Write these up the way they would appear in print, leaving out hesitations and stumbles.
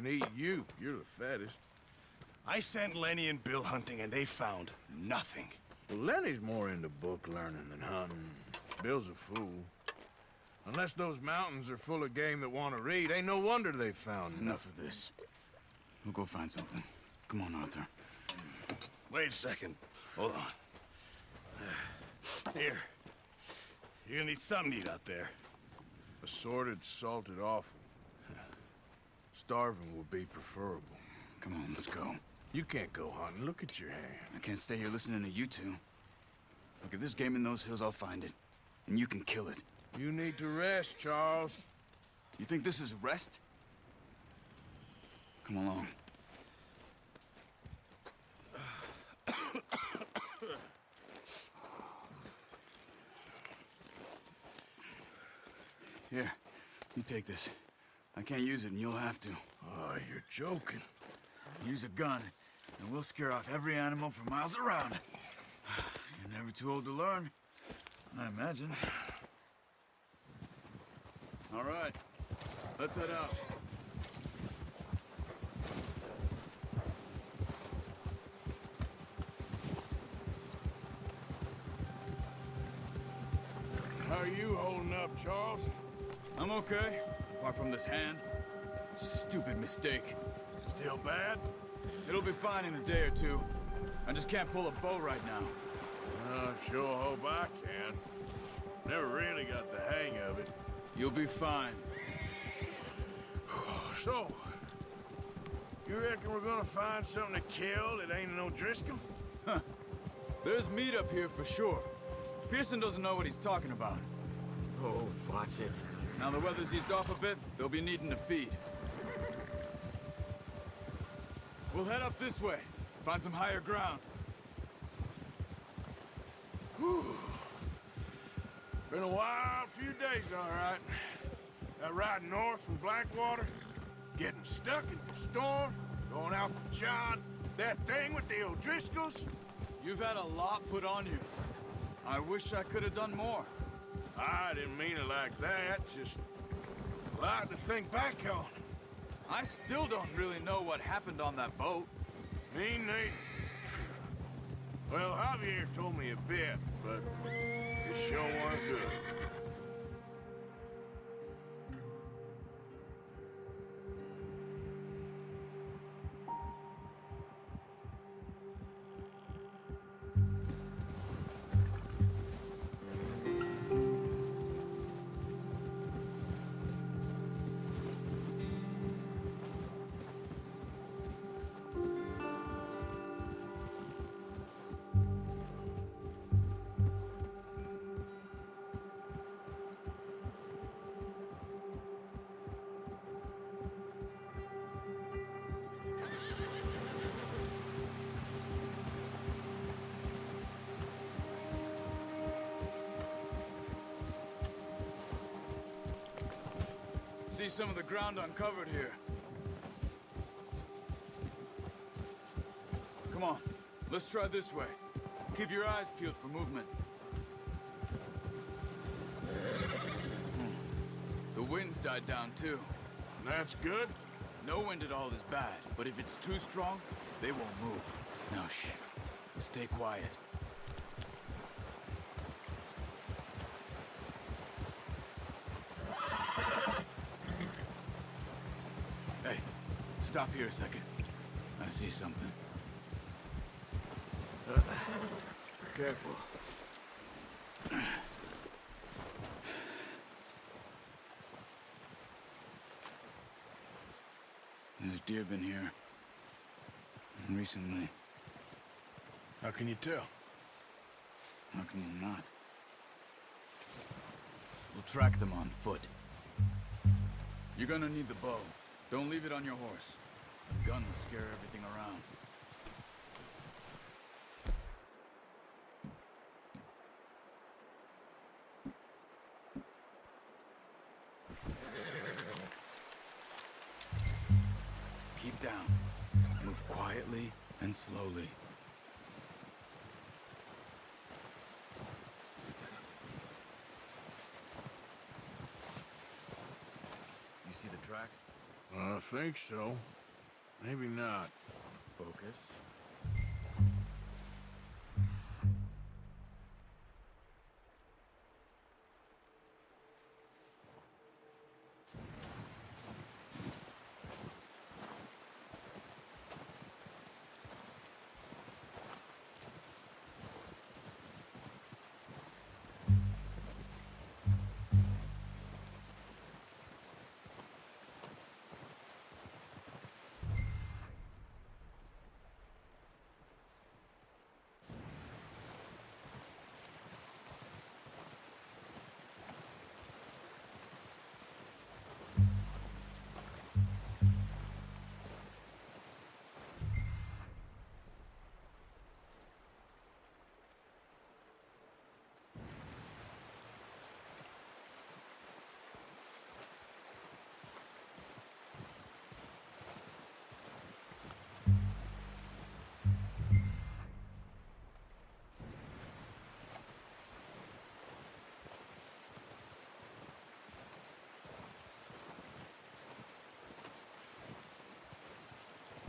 can eat you. You're the fattest. I sent Lenny and Bill hunting, and they found nothing. Well, Lenny's more into book learning than hunting. Bill's a fool. Unless those mountains are full of game that want to read, ain't no wonder they found Enough of this. We'll go find something. Come on, Arthur. Wait a second. Hold on. Here. You're gonna need something to eat out there. Assorted, salted offal. Starving would be preferable. Come on, let's go. You can't go hunting. Look at your hand. I can't stay here listening to you two. Look, if there's game in those hills, I'll find it. And you can kill it. You need to rest, Charles. You think this is rest? Come along. Here, you take this. I can't use it, and you'll have to. Oh, you're joking. Use a gun, and we'll scare off every animal for miles around. You're never too old to learn, I imagine. All right, let's head out. How are you holding up, Charles? I'm okay, apart from this hand. Stupid mistake. Still bad? It'll be fine in a day or two. I just can't pull a bow right now. Sure hope I can. Never really got the hang of it. You'll be fine. So, you reckon we're gonna find something to kill that ain't no Driscoll? Huh. There's meat up here for sure. Pearson doesn't know what he's talking about. Oh, watch it. Now the weather's eased off a bit, they'll be needing to feed. We'll head up this way. Find some higher ground. Whew. Been a wild few days, all right. That ride north from Blackwater, getting stuck in the storm, going out from John, that thing with the O'Driscolls. You've had a lot put on you. I wish I could have done more. I didn't mean it like that, just a lot to think back on. I still don't really know what happened on that boat. Me neither. Well, Javier told me a bit, but it sure weren't good. See some of the ground uncovered here. Come on, let's try this way. Keep your eyes peeled for movement. The wind's died down too. That's good. No wind at all is bad, but if it's too strong, they won't move. Now shh, stay quiet. Hey, stop here a second. I see something. Careful. There's deer been here. Recently. How can you tell? How can you not? We'll track them on foot. You're gonna need the bow. Don't leave it on your horse. The gun will scare everything around. Keep down. Move quietly and slowly. You see the tracks? I think so. Maybe not. Focus.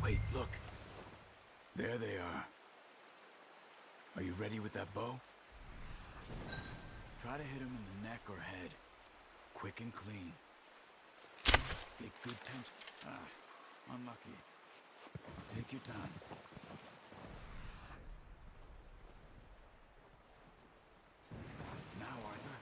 Wait, look. There they are. Are you ready with that bow? Try to hit him in the neck or head. Quick and clean. Get good tension. Ah, unlucky. Take your time. Now, Arthur.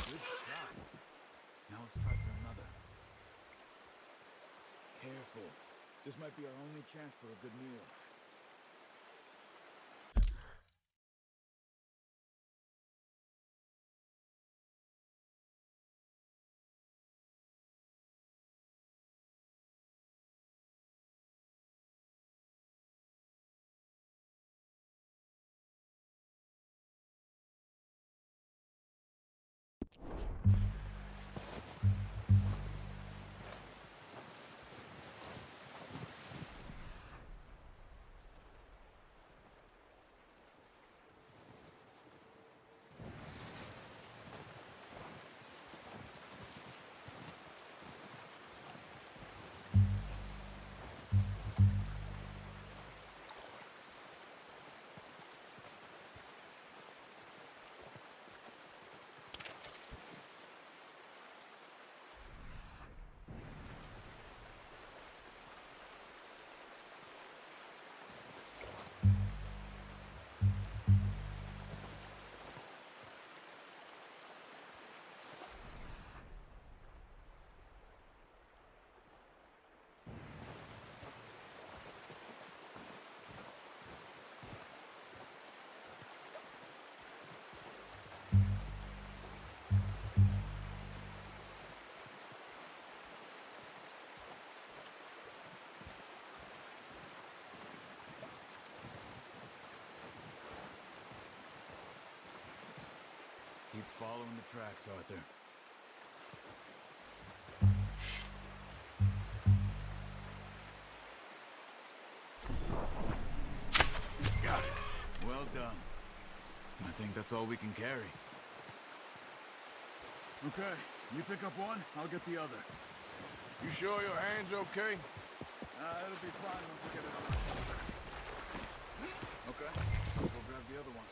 Good shot. Now let's try for another. Careful. This might be our only chance for a good meal. following the tracks, Arthur. Got it. Well done. I think that's all we can carry. Okay, you pick up one, I'll get the other. You sure your hand's okay? It'll be fine once I get it on. Okay, we'll grab the other one.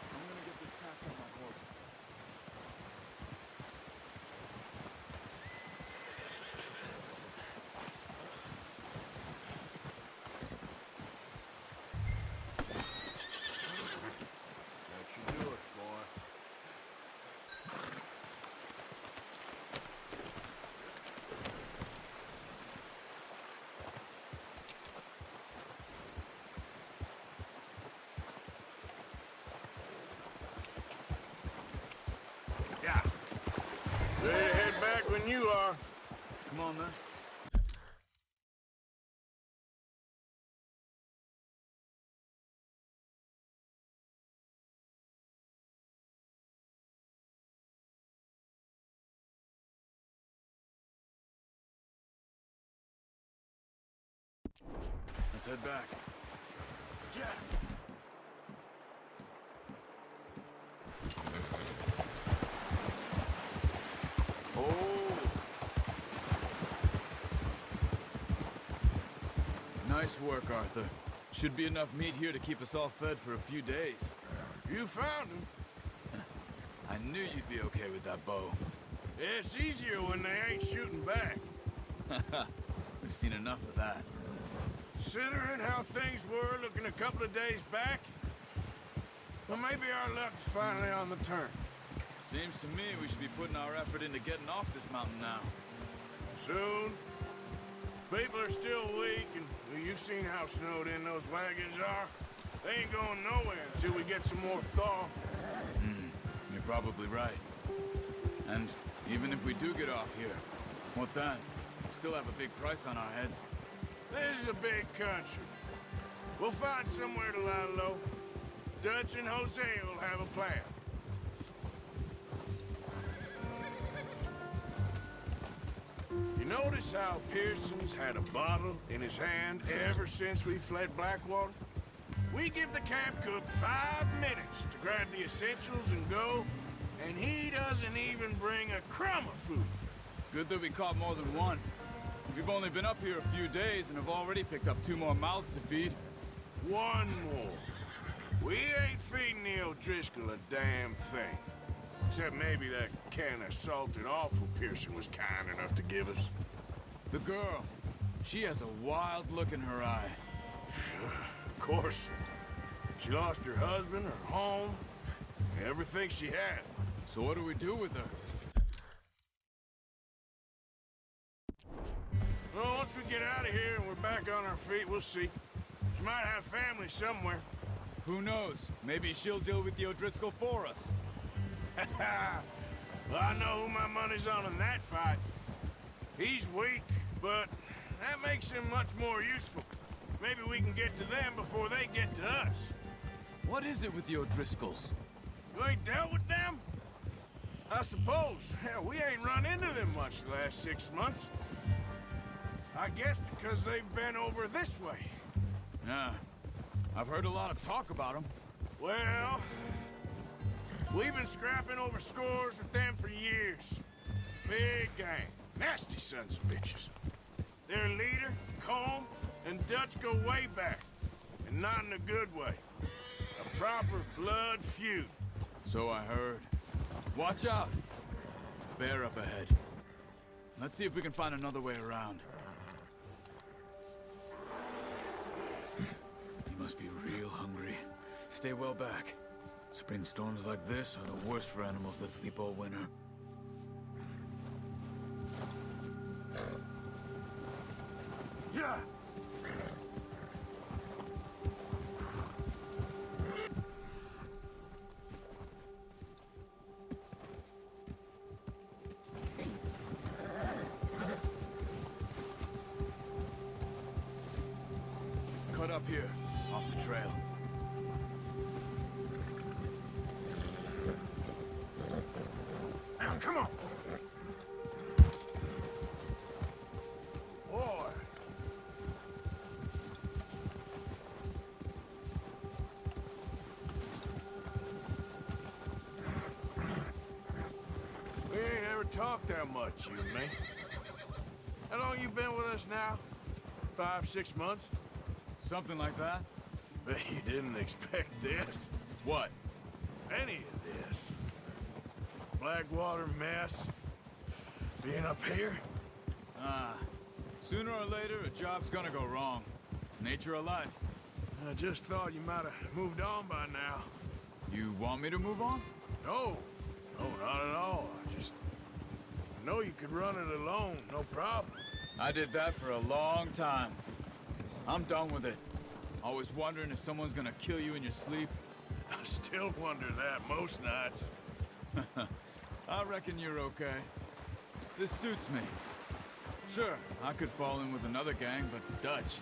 I'm gonna get this pack on my horse. That should do it, boy. Yeah. Ready to head back when you are. Come on, then. Let's head back. Yeah. Oh, Nice work, Arthur. Should be enough meat here to keep us all fed for a few days. you found him. I knew you'd be okay with that bow. It's easier when they ain't shooting back. We've seen enough of that. Considering how things were looking a couple of days back, well, maybe our luck's finally on the turn. Seems to me we should be putting our effort into getting off this mountain now. Soon. People are still weak, and well, you've seen how snowed in those wagons are. They ain't going nowhere until we get some more thaw. You're probably right. And even if we do get off here, what then? We still have a big price on our heads. This is a big country. We'll find somewhere to lie low. Dutch and Jose will have a plan. You notice how Pearson's had a bottle in his hand ever since we fled Blackwater? We give the camp cook 5 minutes to grab the essentials and go, and he doesn't even bring a crumb of food. Good that we caught more than one. We've only been up here a few days and have already picked up 2 more mouths to feed. One more. We ain't feeding the O'Driscoll a damn thing. Except maybe that can of salted offal Pearson was kind enough to give us. The girl, she has a wild look in her eye. Of course. She lost her husband, her home, everything she had. So what do we do with her? Well, once we get out of here and we're back on our feet, we'll see. She might have family somewhere. Who knows? Maybe she'll deal with the O'Driscoll for us. Well, I know who my money's on in that fight. He's weak, but that makes him much more useful. Maybe we can get to them before they get to us. What is it with the O'Driscolls? You ain't dealt with them? I suppose. Hell, we ain't run into them much the last 6 months. I guess because they've been over this way. Yeah. I've heard a lot of talk about them. Well, we've been scrapping over scores with them for years. Big gang. Nasty sons of bitches. Their leader, Colm, and Dutch go way back. And not in a good way. A proper blood feud. So I heard. Watch out! Bear up ahead. Let's see if we can find another way around. You must be real hungry. Stay well back. Spring storms like this are the worst for animals that sleep all winter. up here, off the trail. Now, come on. Boy. We ain't ever talked that much, you and me. How long you been with us now? 5, 6 months? Something like that? But you didn't expect this. What? Any of this. Blackwater mess. Being up here? Sooner or later, a job's gonna go wrong. Nature of life. I just thought you might have moved on by now. You want me to move on? No. No, not at all. I know you could run it alone, no problem. I did that for a long time. I'm done with it. Always wondering if someone's gonna kill you in your sleep. I still wonder that most nights. I reckon you're okay. This suits me. Sure, I could fall in with another gang, but Dutch...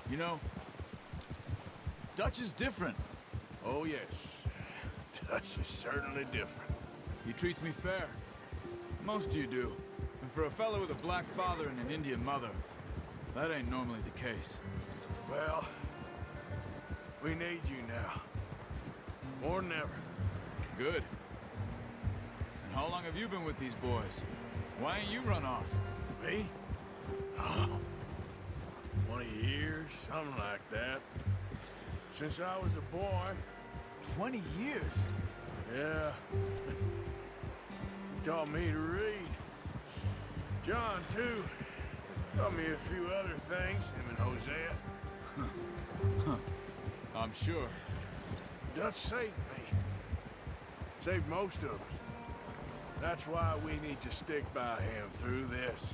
You know, Dutch is different. Oh, yes. Dutch is certainly different. He treats me fair. Most of you do. And for a fellow with a black father and an Indian mother, that ain't normally the case. Well, we need you now. More than ever. Good. And how long have you been with these boys? Why ain't you run off? Me? Oh, 20 years, something like that. Since I was a boy. 20 years? Yeah. He taught me to read. John, too. Taught me a few other things, him and Hosea. I'm sure. Dutch saved me. Saved most of us. That's why we need to stick by him through this.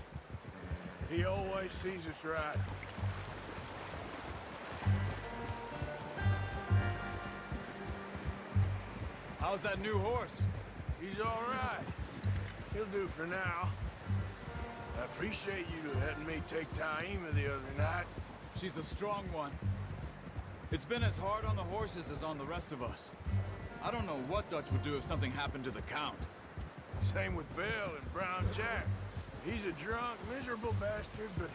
He always sees us right. How's that new horse? He's all right. He'll do for now. I appreciate you letting me take Taima the other night. She's a strong one. It's been as hard on the horses as on the rest of us. I don't know what Dutch would do if something happened to the Count. Same with Bill and Brown Jack. He's a drunk, miserable bastard, but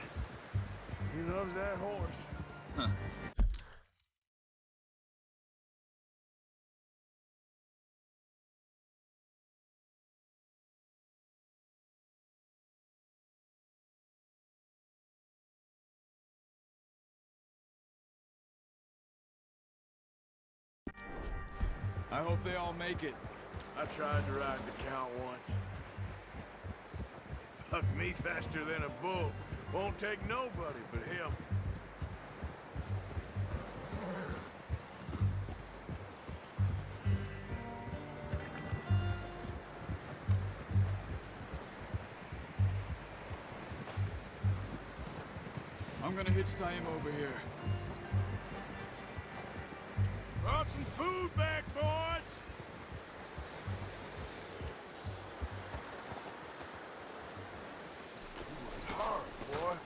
he loves that horse. Huh. I hope they all make it. I tried to ride the Count once. Bucked me faster than a bull. Won't take nobody but him. I'm gonna hitch Taima over here. Brought some food back, boys! Hard, boy.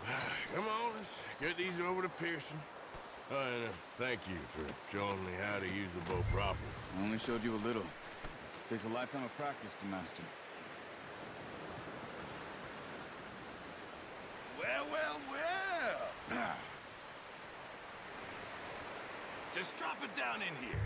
Come on, let's get these over to Pearson. Oh, and thank you for showing me how to use the bow properly. I only showed you a little. Takes a lifetime of practice to master. Well, well, well! Just drop it down in here.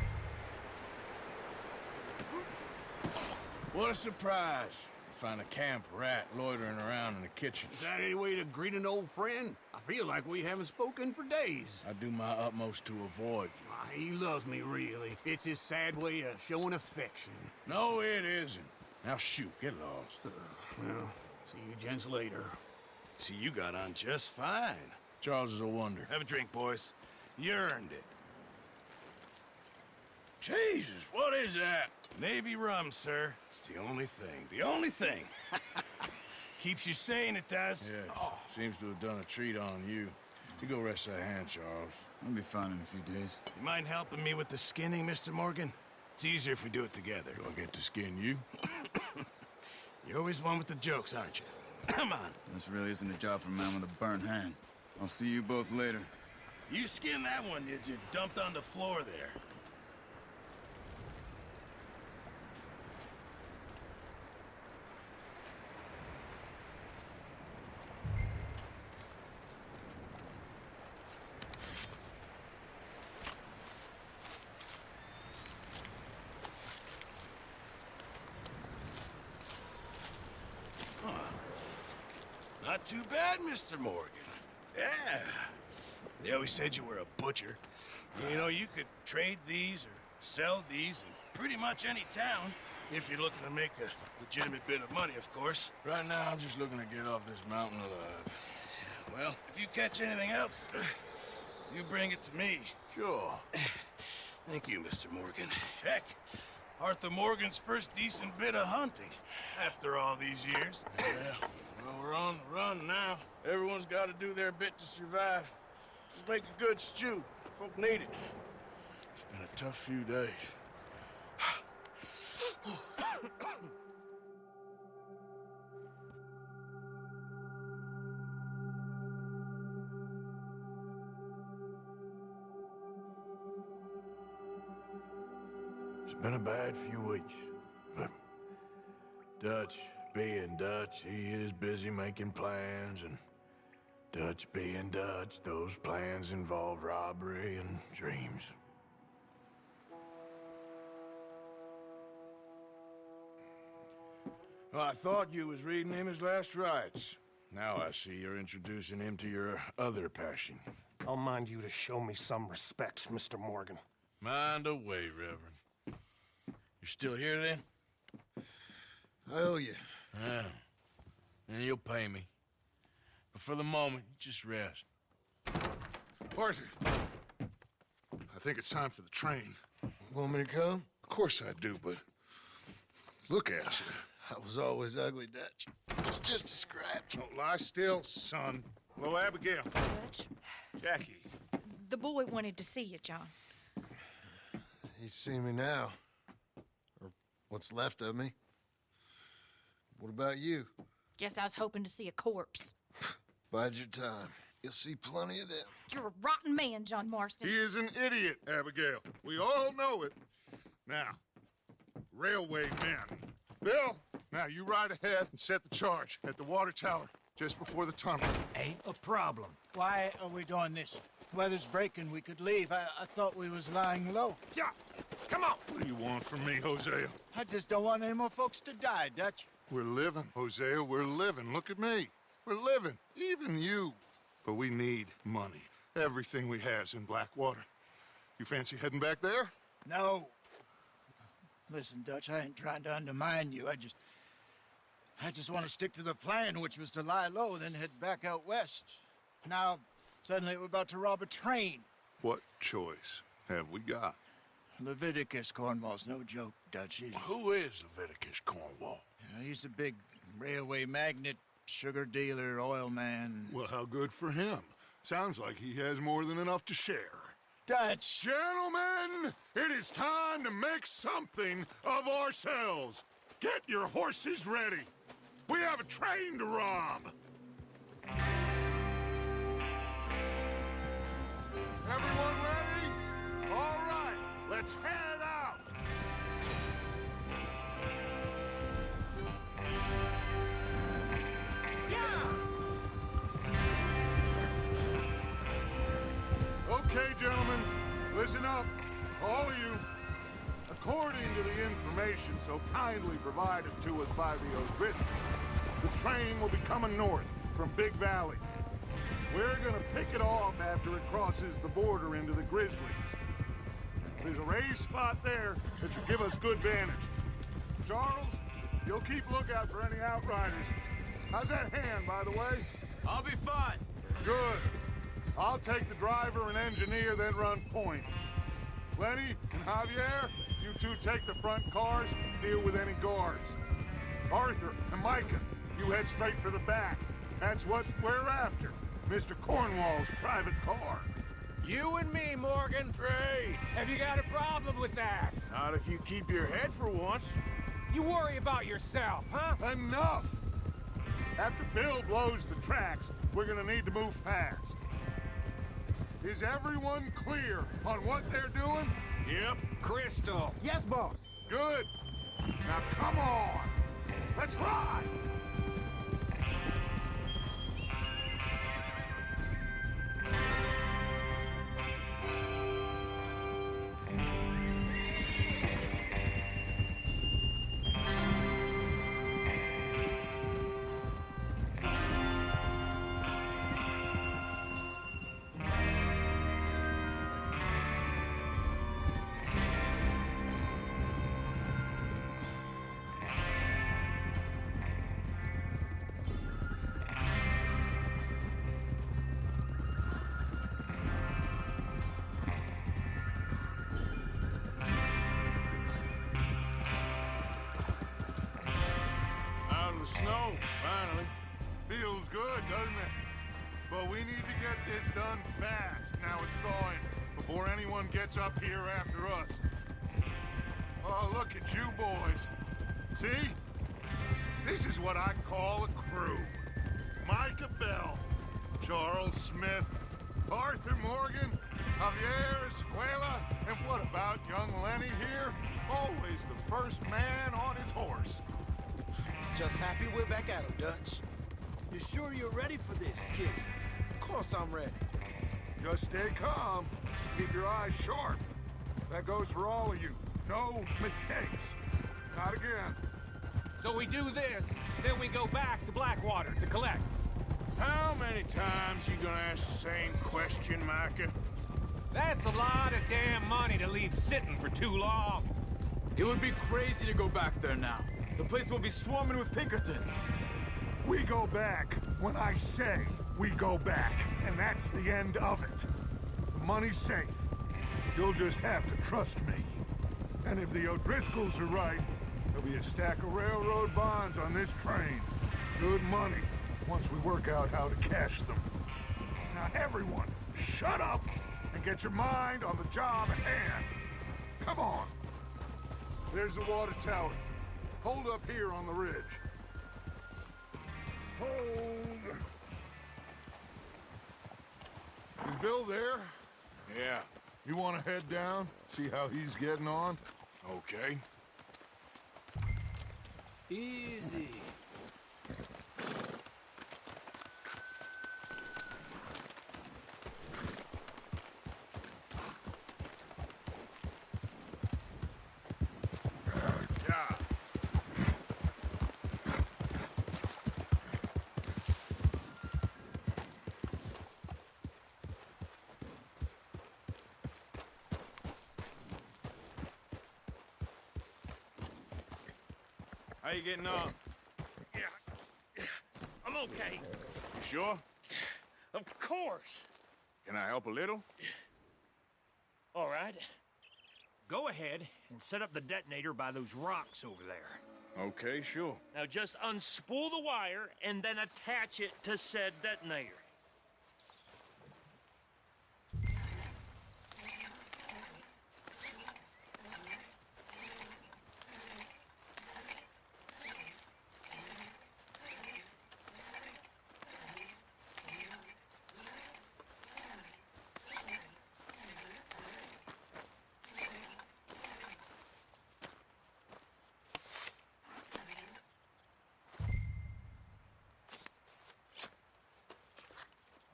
What a surprise. Find a camp rat loitering around in the kitchen. Is that any way to greet an old friend? I feel like we haven't spoken for days. I do my utmost to avoid you. Ah, he loves me, really. It's his sad way of showing affection. No, it isn't. Now shoot, get lost. Well, see you gents later. See, you got on just fine. Charles is a wonder. Have a drink, boys. You earned it. Jesus, what is that? Navy rum, sir. It's the only thing. The only thing. Keeps you sane, it does. Yes, seems to have done a treat on you. You go rest that hand, Charles. I'll be fine in a few days. You mind helping me with the skinning, Mr. Morgan? It's easier if we do it together. Do I get to skin you? You're always one with the jokes, aren't you? Come on. This really isn't a job for a man with a burnt hand. I'll see you both later. You skinned that one you dumped on the floor there. Not too bad, Mr. Morgan. Yeah. They always said you were a butcher. You know, you could trade these or sell these in pretty much any town, if you're looking to make a legitimate bit of money, of course. Right now, I'm just looking to get off this mountain alive. Well, if you catch anything else, you bring it to me. Sure. Thank you, Mr. Morgan. Heck, Arthur Morgan's first decent bit of hunting after all these years. Yeah. Well, we're on the run now. Everyone's got to do their bit to survive. Just make a good stew. Folk need it. It's been a tough few days. It's been a bad few weeks, but Dutch being Dutch, he is busy making plans, and Dutch being Dutch, those plans involve robbery and dreams. Well, I thought you was reading him his last rites. Now I see you're introducing him to your other passion. I'll mind you to show me some respect, Mr. Morgan. Mind away, Reverend. You're still here, then? I owe you. Yeah. And you'll pay me. But for the moment, just rest. Arthur, I think it's time for the train. Want me to come? Of course I do, but look at you. I was always ugly, Dutch. It's just a scratch. Don't lie still, son. Hello, Abigail. Dutch, Jackie. the boy wanted to see you, John. He's seen me now. Or what's left of me. What about you? Guess I was hoping to see a corpse. Bide your time. You'll see plenty of them. You're a rotten man, John Marston. He is an idiot, Abigail. We all know it. Now, railway men. Bill, now you ride ahead and set the charge at the water tower just before the tunnel. Ain't a problem. Why are we doing this? Weather's breaking, we could leave. I thought we was lying low. Yeah, come on. What do you want from me, Hosea? I just don't want any more folks to die, Dutch. We're living, Hosea, we're living. Look at me. We're living, even you. But we need money. Everything we has in Blackwater. You fancy heading back there? No. Listen, Dutch, I ain't trying to undermine you. I just want to stick to the plan, which was to lie low, then head back out west. Now, suddenly we're about to rob a train. What choice have we got? Leviticus Cornwall's no joke, Dutch. Who is Leviticus Cornwall? He's a big railway magnate, sugar dealer, oil man. Well, how good for him. Sounds like he has more than enough to share. Dutch! Gentlemen, it is time to make something of ourselves. Get your horses ready. We have a train to rob. Everyone ready? All right, let's head out. Okay, gentlemen, listen up, all of you. According to the information so kindly provided to us by the O'Driscolls, the train will be coming north from Big Valley. We're gonna pick it off after it crosses the border into the Grizzlies. There's a raised spot there that should give us good vantage. Charles, you'll keep lookout for any outriders. How's that hand, by the way? I'll be fine. Good. I'll take the driver and engineer, then run point. Lenny and Javier, you two take the front cars, deal with any guards. Arthur and Micah, you head straight for the back. That's what we're after. Mr. Cornwall's private car. You and me, Morgan. Great. Have you got a problem with that? Not if you keep your head for once. You worry about yourself, huh? Enough! After Bill blows the tracks, we're gonna need to move fast. Is everyone clear on what they're doing? Yep. Crystal. Yes, boss. Good. Now come on. Let's ride. Out of the snow, finally. Feels good, doesn't it? But we need to get this done fast. Now it's thawing, before anyone gets up here after us. Oh, look at you boys. See? This is what I call a crew. Micah Bell, Charles Smith, Arthur Morgan, Javier Escuela, and what about young Lenny here? Always the first man on his horse. Just happy we're back at him, Dutch. You sure you're ready for this, kid? Of course I'm ready. Just stay calm. Keep your eyes sharp. That goes for all of you. No mistakes. Not again. So we do this, then we go back to Blackwater to collect. How many times you gonna ask the same question, Micah? That's a lot of damn money to leave sitting for too long. It would be crazy to go back there now. The place will be swarming with Pinkertons. We go back when I say we go back, and that's the end of it. The money's safe. You'll just have to trust me. And if the O'Driscolls are right, there'll be a stack of railroad bonds on this train. Good money, once we work out how to cash them. Now everyone, shut up and get your mind on the job at hand. Come on. There's the water tower. Hold up here on the ridge. Hold. Is Bill there? Yeah. You want to head down, see how he's getting on? Okay. Easy. Yeah. How you getting on? Yeah, I'm okay. You sure? Of course. Can I help a little? All right. Go ahead and set up the detonator by those rocks over there. Okay, sure. Now just unspool the wire and then attach it to said detonator.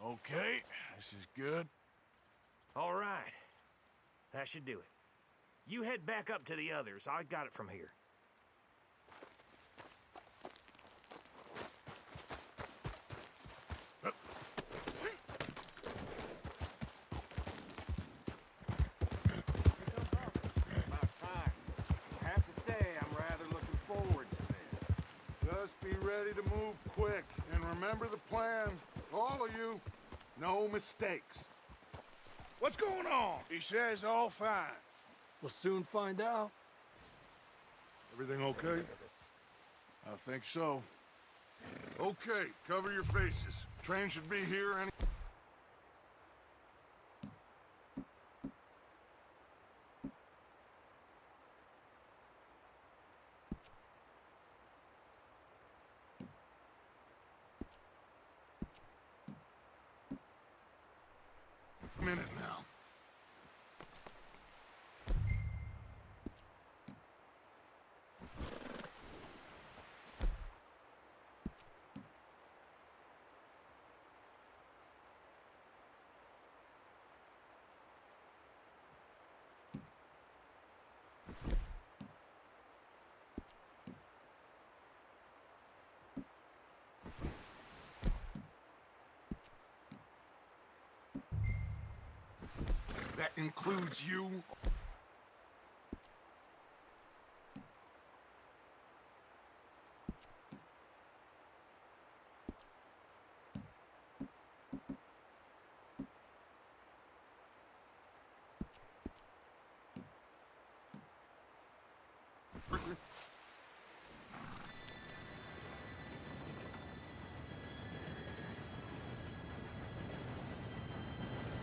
Okay, this is good. All right. That should do it. You head back up to the others. I got it from here. About time. I have to say, I'm rather looking forward to this. Just be ready to move quick, and remember the plan. All of you, no mistakes. What's going on? He says all fine. We'll soon find out. Everything okay? I think so. Okay, cover your faces. Train should be here any... minute. includes you? Richard?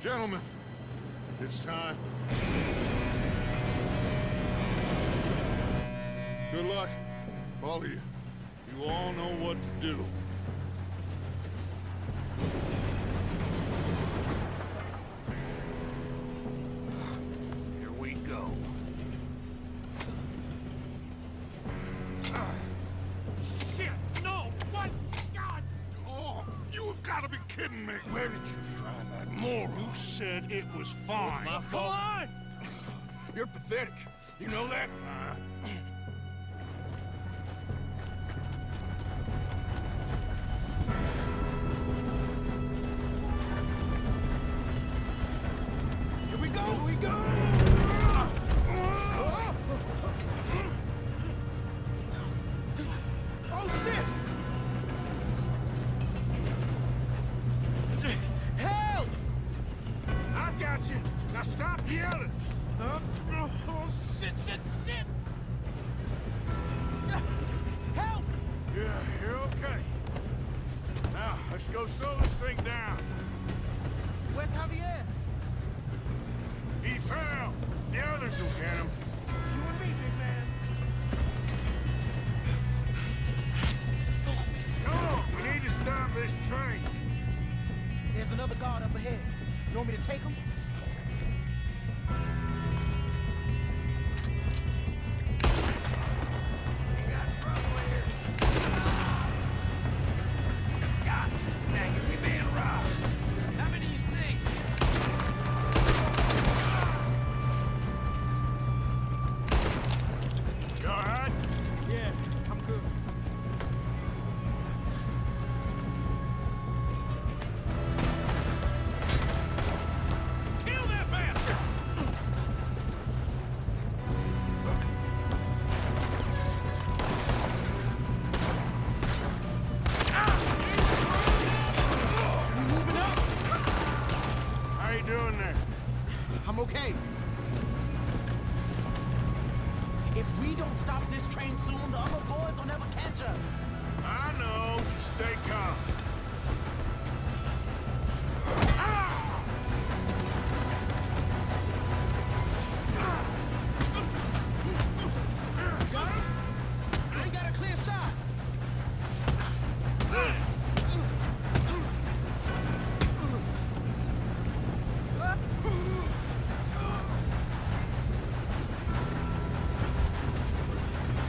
Gentlemen, it's time. Good luck, all of you. You all know what to do. Here we go. Shit! No! What? God! Oh, you have got to be kidding me. Where did you find that moral? Who said it was fine? My Come fault. on! You're pathetic. You know that? Here we go! Here we go! Oh, shit! Help! I got you. Now stop yelling. Oh, shit, shit, shit! Help! Yeah, you're okay. Now, let's go slow this thing down. Where's Javier? He fell. The others will get him. You and me, big man. Come on, we need to stop this train. There's another guard up ahead. You want me to take him? You all right? Yeah, I'm good. Kill that bastard! We moving up? How you doing there? I'm okay. If we don't stop this train soon, the other boys will never catch us. I know. Just stay calm. Got him? I ain't got a clear shot.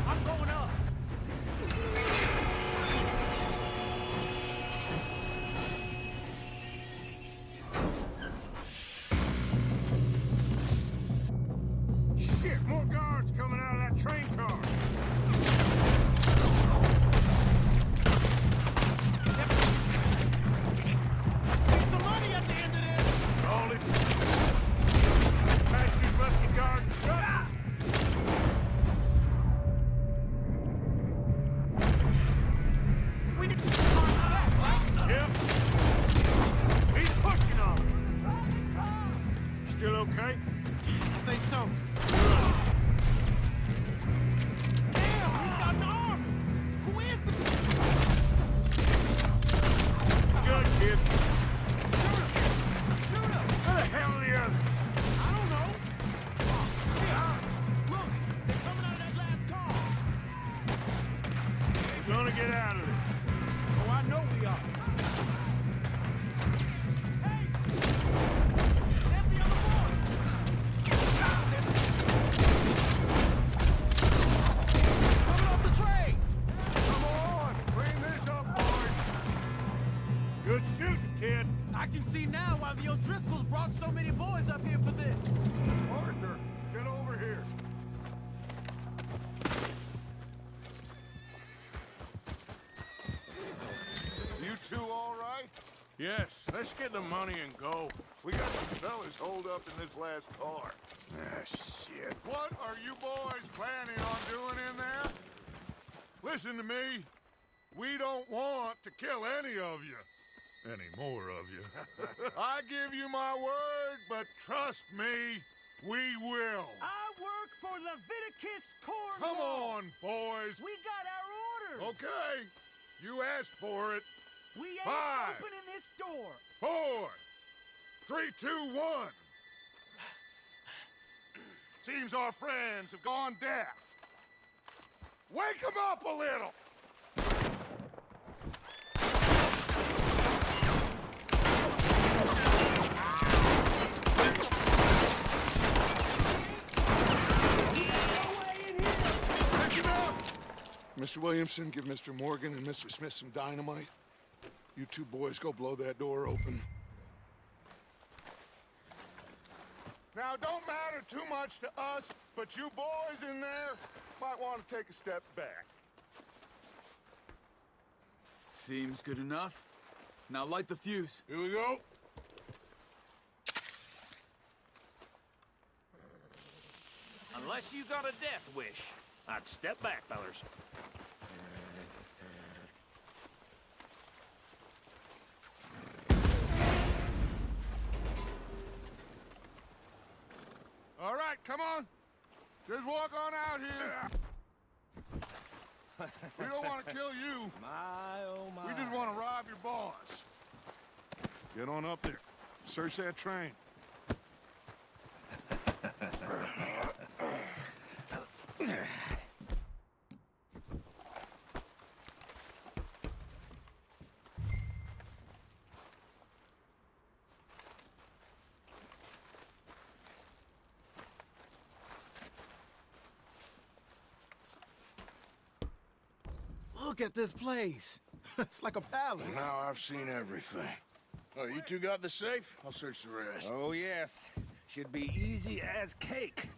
I'm going up. Shit, more guards coming out of that train car. There's some money at the end of this. All it. Masters must be guarding something. We need to that, right? Yep. He's pushing on me. Still okay? I think so. Damn, he's got an arm. Who is the... Good, kid. Shoot him. Where the hell are the others? I don't know. Oh, shit. Look, they're coming out of that last car. They're gonna get out of this. Oh, I know we are. Hey! That's the other boy! Coming off the train! Come on, bring this up, boys. Good shooting, kid. I can see now why the O'Driscolls brought so many boys up here for this. Arthur, get over here. You two all right? Yes, let's get the money and go. We got some fellas holed up in this last car. Ah, shit. What are you boys planning on doing in there? Listen to me. We don't want to kill any of you. Any more of you. I give you my word, but trust me, we will. I work for Leviticus Corps. Come on, boys. We got our orders. Okay. You asked for it. We ain't 5, opening this door. 4, 3, 2, 1. Seems our friends have gone deaf. Wake them up a little. Mr. Williamson, give Mr. Morgan and Mr. Smith some dynamite. You two boys go blow that door open. Now, don't matter too much to us, but you boys in there might want to take a step back. Seems good enough. Now light the fuse. Here we go. Unless you got a death wish, I'd step back, fellers. All right, come on. Just walk on out here. We don't want to kill you. My, oh my. We just want to rob your boss. Get on up there. Search that train. Look at this place. It's like a palace. Now I've seen everything. Oh, you two got the safe? I'll search the rest. Oh, yes. Should be easy as cake.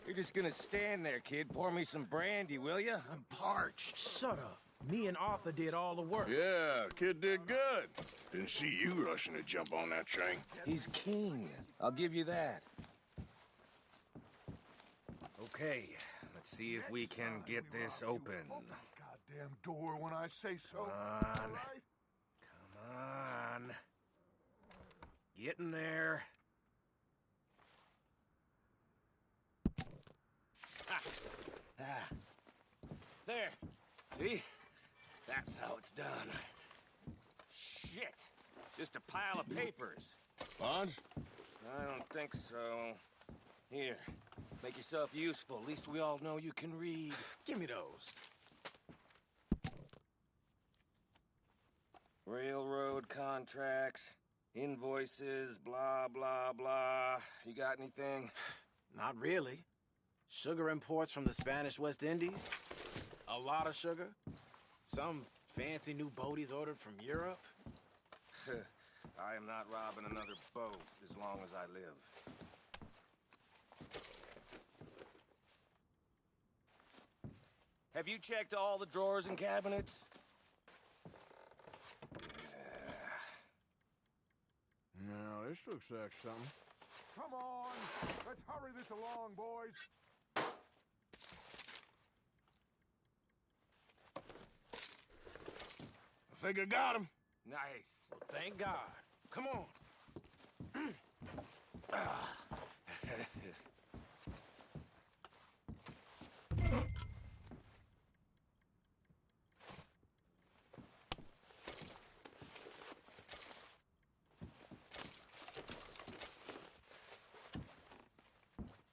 You're just gonna stand there, kid. Pour me some brandy, will you? I'm parched. Shut up. Me and Arthur did all the work. Yeah, kid did good. Didn't see you rushing to jump on that train. He's king. I'll give you that. Okay, let's see if we can get this open. Open the goddamn door when I say so. Come on. All right? Come on. Get in there. There. See? That's how it's done. Shit. Just a pile of papers. Bonds? I don't think so. Here. Make yourself useful. At least we all know you can read. Give me those. Railroad contracts, invoices, blah, blah, blah. You got anything? Not really. Sugar imports from the Spanish West Indies. A lot of sugar. Some fancy new boat he's ordered from Europe. I am not robbing another boat as long as I live. Have you checked all the drawers and cabinets? No, this looks like something. Come on. Let's hurry this along, boys. I think I got him. Nice. Thank God. Come on.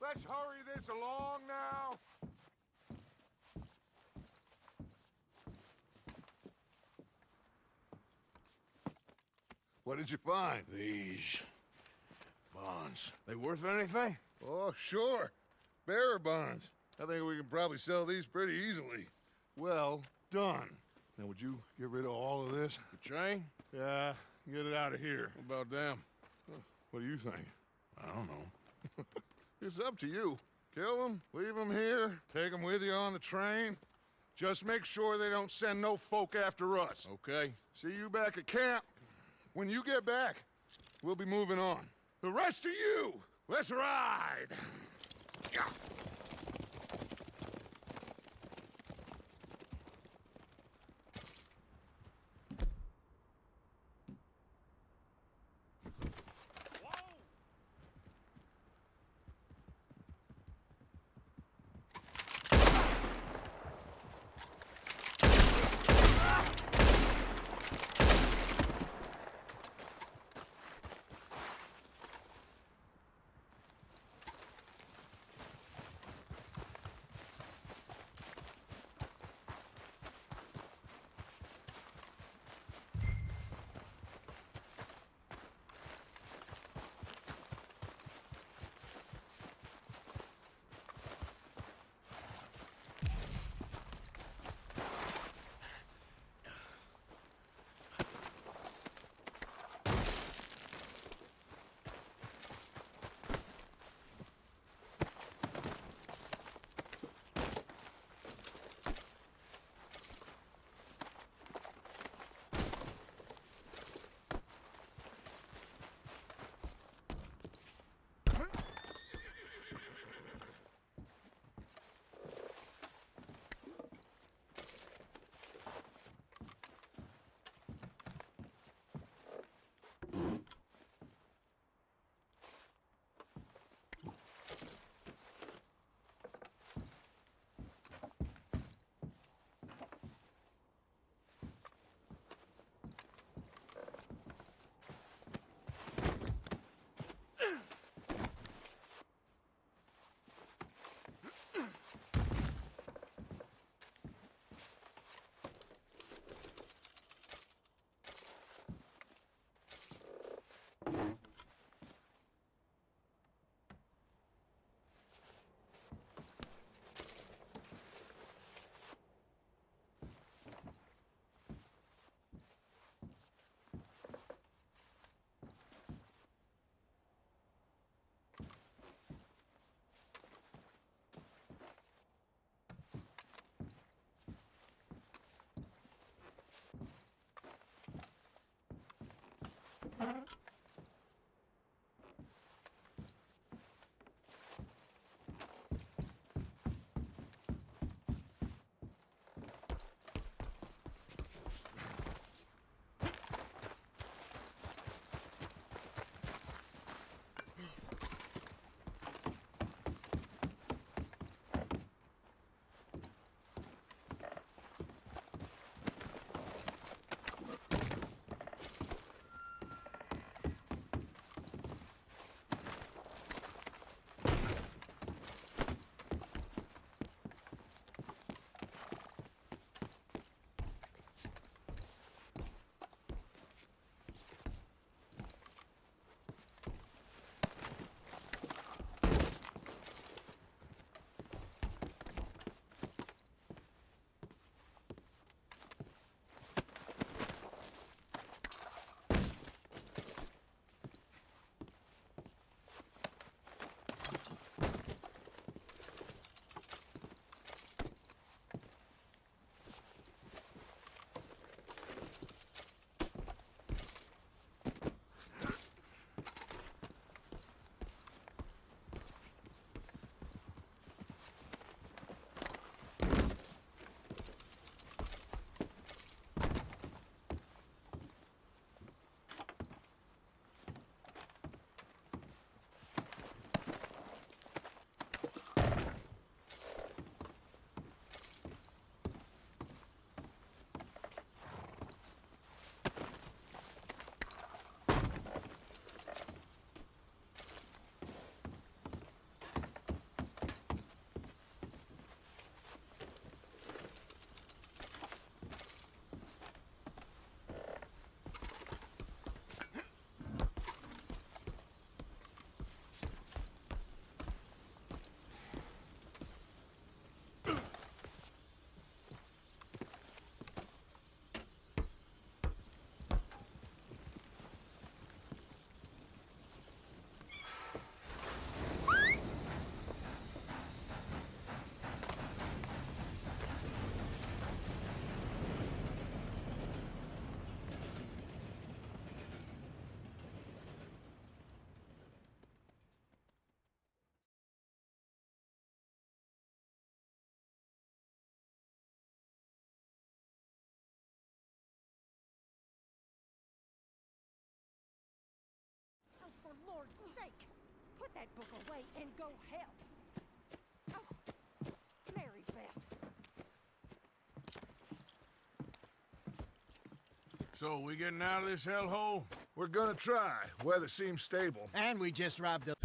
Let's hurry this along now. What did you find? These bonds. They worth anything? Oh, sure. Bearer bonds. I think we can probably sell these pretty easily. Well done. Now, would you get rid of all of this? The train? Yeah, get it out of here. What about them? What do you think? I don't know. It's up to you. Kill them, leave them here, take them with you on the train. Just make sure they don't send no folk after us. Okay. See you back at camp. When you get back, we'll be moving on. The rest of you, let's ride! Yeah. that book away and go help. Oh, Mary Beth. So, we getting out of this hellhole? We're gonna try. Weather seems stable. And we just robbed a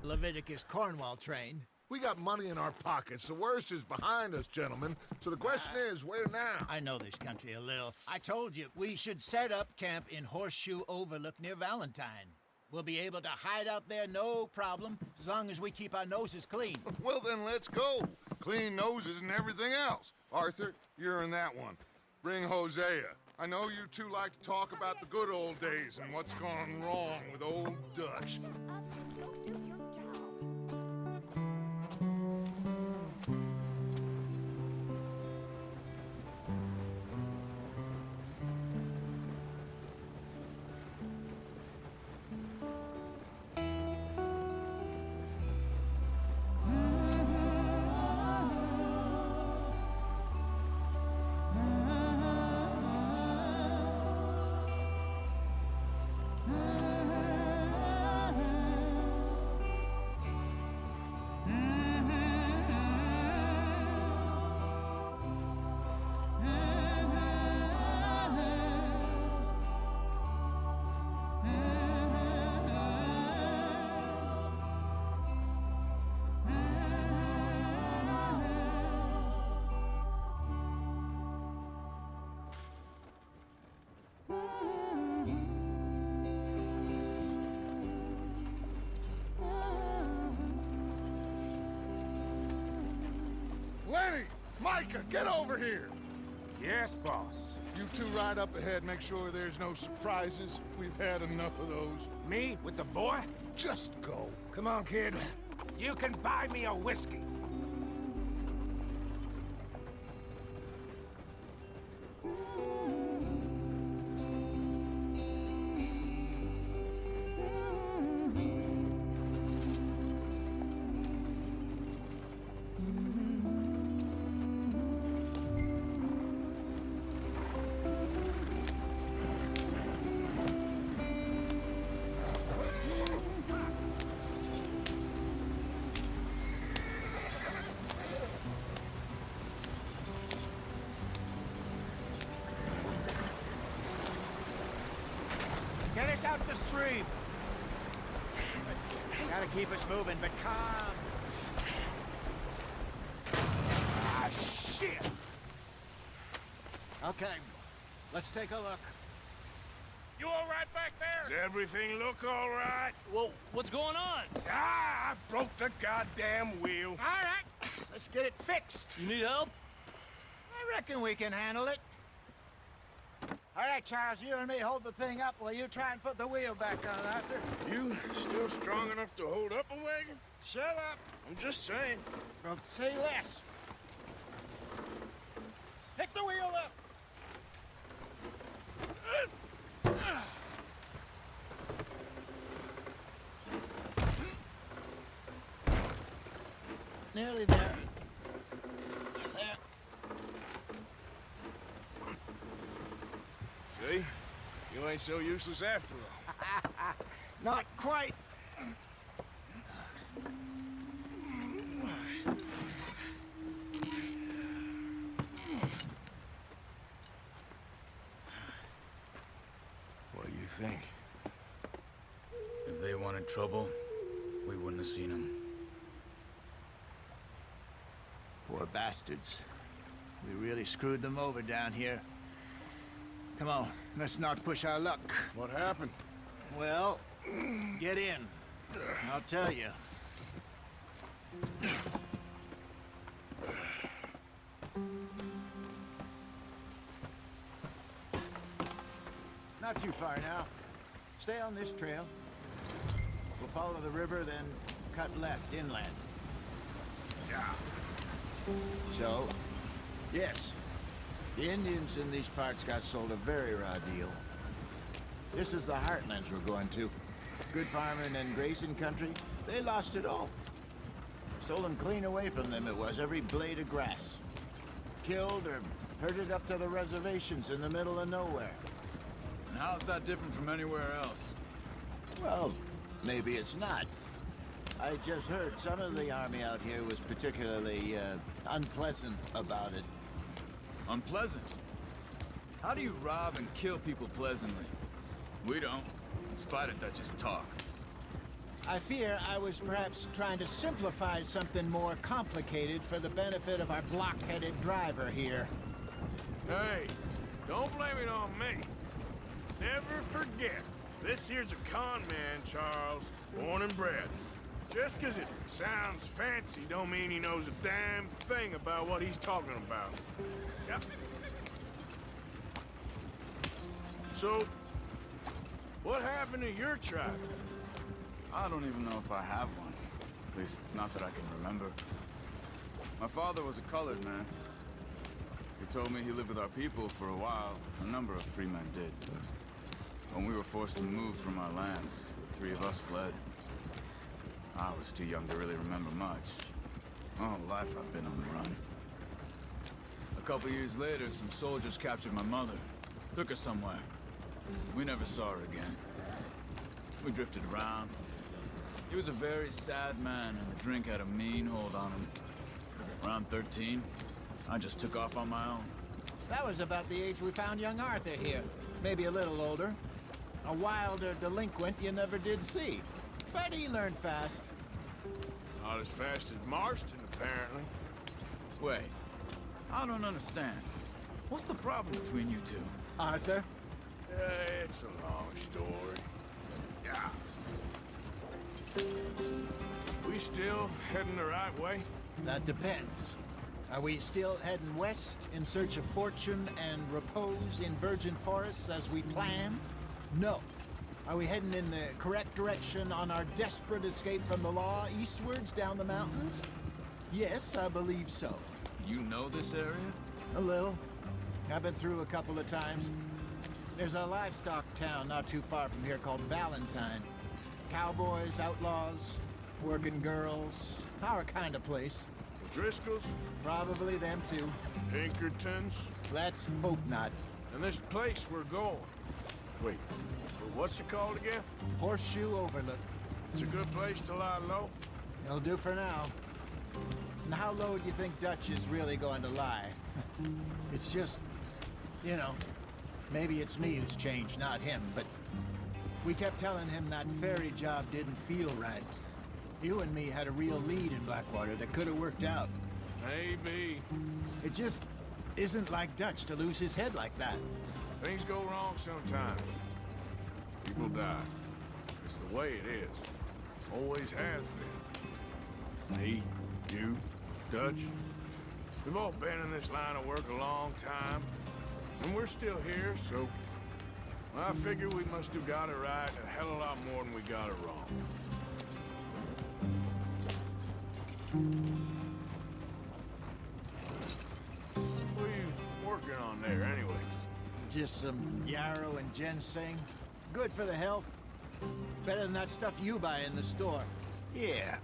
Leviticus Cornwall train. We got money in our pockets. The worst is behind us, gentlemen. So the question is, where now? I know this country a little. I told you, we should set up camp in Horseshoe Overlook near Valentine. We'll be able to hide out there, no problem, as long as we keep our noses clean. Well, then let's go. Clean noses and everything else. Arthur, you're in that one. Bring Hosea. I know you two like to talk about the good old days and what's gone wrong with old Dutch. Lenny! Micah, get over here! Yes, boss. You two ride up ahead, make sure there's no surprises. We've had enough of those. Me with the boy? Just go. Come on, kid. You can buy me a whiskey. Get us out the stream. Gotta keep us moving, but calm. Ah, shit! Okay, let's take a look. You all right back there? Does everything look all right? Well, what's going on? Ah, I broke the goddamn wheel. All right, let's get it fixed. You need help? I reckon we can handle it. All right, Charles, you and me hold the thing up while you try and put the wheel back on, Arthur. You still strong enough to hold up a wagon? Shut up. I'm just saying. Don't say less. Pick the wheel up. Nearly there. There. See? You ain't so useless after all. Not quite. What do you think? If they wanted trouble, we wouldn't have seen them. Poor bastards. We really screwed them over down here. Come on, let's not push our luck. What happened? Well, get in. I'll tell you. Not too far now. Stay on this trail. We'll follow the river, then cut left inland. Yeah. So, yes, the Indians in these parts got sold a very raw deal. This is the heartlands we're going to. Good farming and grazing country, they lost it all. Stolen clean away from them it was, every blade of grass. Killed or Herded up to the reservations in the middle of nowhere. And how's that different from anywhere else? Well, maybe it's not. I just heard some of the army out here was particularly, unpleasant about it. Unpleasant? How do you rob and kill people pleasantly? We don't, in spite of Dutch's talk. I fear I was perhaps trying to simplify something more complicated for the benefit of our block-headed driver here. Hey, don't blame it on me. Never forget, this here's a con man, Charles, born and bred. Just 'cause it sounds fancy don't mean he knows a damn thing about what he's talking about. Yep. So, what happened to your tribe? I don't even know if I have one. At least, not that I can remember. My father was a colored man. He told me he lived with our people for a while. A number of free men did, but when we were forced to move from our lands, the three of us fled. I was too young to really remember much. My whole life I've been on the run. A couple years later, some soldiers captured my mother. Took her somewhere. We never saw her again. We drifted around. He was a very sad man, and the drink had a mean hold on him. Around 13, I just took off on my own. That was about the age we found young Arthur here. Maybe a little older. A wilder delinquent you never did see. But he learned fast. Not as fast as Marston, apparently. Wait, I don't understand. What's the problem between you two? Arthur? It's a long story. Yeah. We still heading the right way? That depends. Are we still heading west in search of fortune and repose in virgin forests as we planned? No. Are we heading in the correct direction on our desperate escape from the law eastwards down the mountains? Yes, I believe so. You know this area? A little. I've been through a couple of times. There's a livestock town not too far from here called Valentine. Cowboys, outlaws, working girls, our kind of place. The Driscolls? Probably them too. Pinkertons? Let's hope not. And this place we're going. Wait, what's it called again? Horseshoe Overlook. It's a good place to lie low? It'll do for now. And how low do you think Dutch is really going to lie? It's just, you know, maybe it's me who's changed, not him, but we kept telling him that ferry job didn't feel right. You and me had a real lead in Blackwater that could have worked out. Maybe. It just isn't like Dutch to lose his head like that. Things go wrong sometimes. People die. It's the way it is. Always has been. Me, you, Dutch. We've all been in this line of work a long time. And we're still here, so I figure we must have got it right a hell of a lot more than we got it wrong. What are you working on there, anyway? Just some yarrow and ginseng. Good for the health. Better than that stuff you buy in the store. Yeah,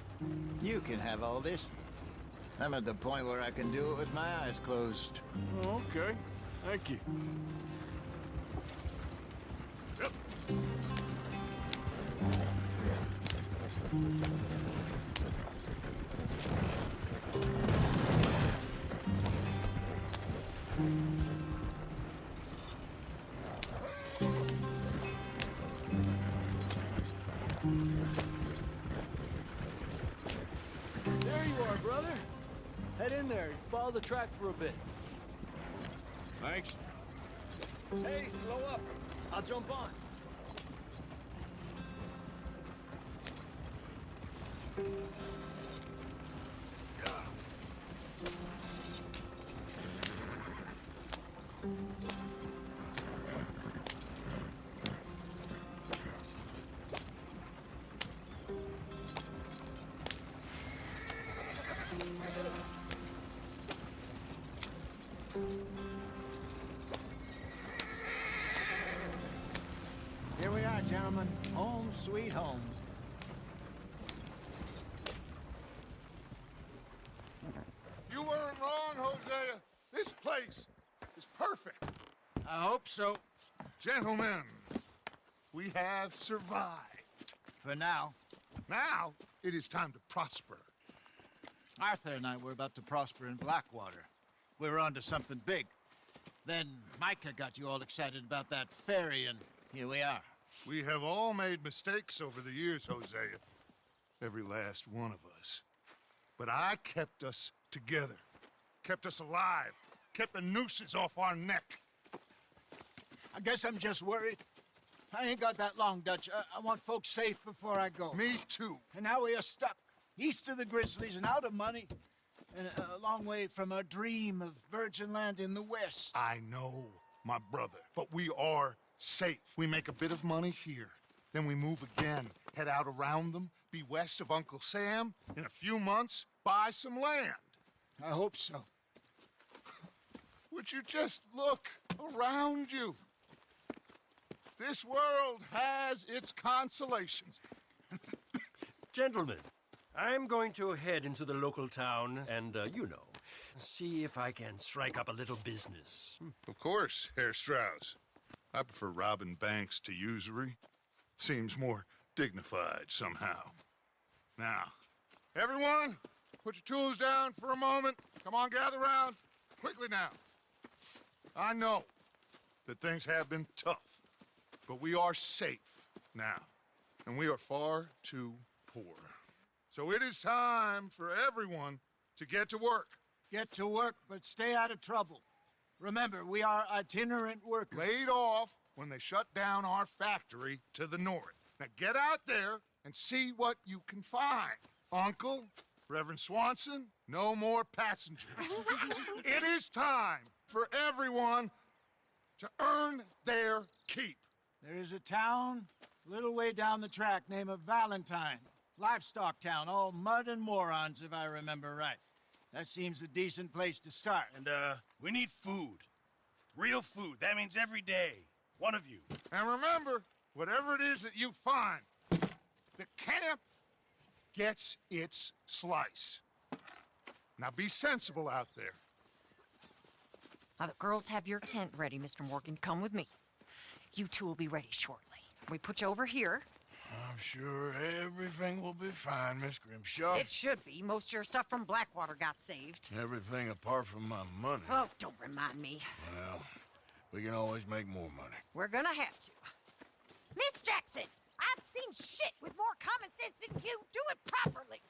you can have all this. I'm at the point where I can do it with my eyes closed. Okay, thank you. Yep. There you are, brother. Head in there. Follow the track for a bit. Thanks. Hey, slow up. I'll jump on. Here we are, gentlemen. Home sweet home. You weren't wrong, Hosea. This place, I hope so. Gentlemen, we have survived. For now. Now, it is time to prosper. Arthur and I were about to prosper in Blackwater. We were onto something big. Then Micah got you all excited about that ferry, and here we are. We have all made mistakes over the years, Hosea. Every last one of us. But I kept us together. Kept us alive. Kept the nooses off our neck. I guess I'm just worried. I ain't got that long, Dutch. I want folks safe before I go. Me too. And now we are stuck. East of the Grizzlies and out of money. And a long way from our dream of virgin land in the west. I know, my brother. But we are safe. We make a bit of money here. Then we move again. Head out around them. Be west of Uncle Sam. In a few months, buy some land. I hope so. Would you just look around you? This world has its consolations. Gentlemen, I'm going to head into the local town and, see if I can strike up a little business. Of course, Herr Strauss. I prefer robbing banks to usury. Seems more dignified somehow. Now, everyone, put your tools down for a moment. Come on, gather round. Quickly now. I know that things have been tough, but we are safe now, and we are far too poor. So it is time for everyone to get to work. Get to work, but stay out of trouble. Remember, we are itinerant workers. Laid off when they shut down our factory to the north. Now get out there and see what you can find. Uncle, Reverend Swanson, no more passengers. It is time for everyone to earn their keep. There is a town a little way down the track named Valentine. Livestock town, all mud and morons, if I remember right. That seems a decent place to start. And, we need food. Real food. That means every day. One of you. And remember, whatever it is that you find, the camp gets its slice. Now be sensible out there. Now, the girls have your tent ready, Mr. Morgan. Come with me. You two will be ready shortly. We put you over here. I'm sure everything will be fine, Miss Grimshaw. It should be. Most of your stuff from Blackwater got saved. Everything apart from my money. Oh, don't remind me. Well, we can always make more money. We're gonna have to. Miss Jackson, I've seen shit with more common sense than you. Do it properly.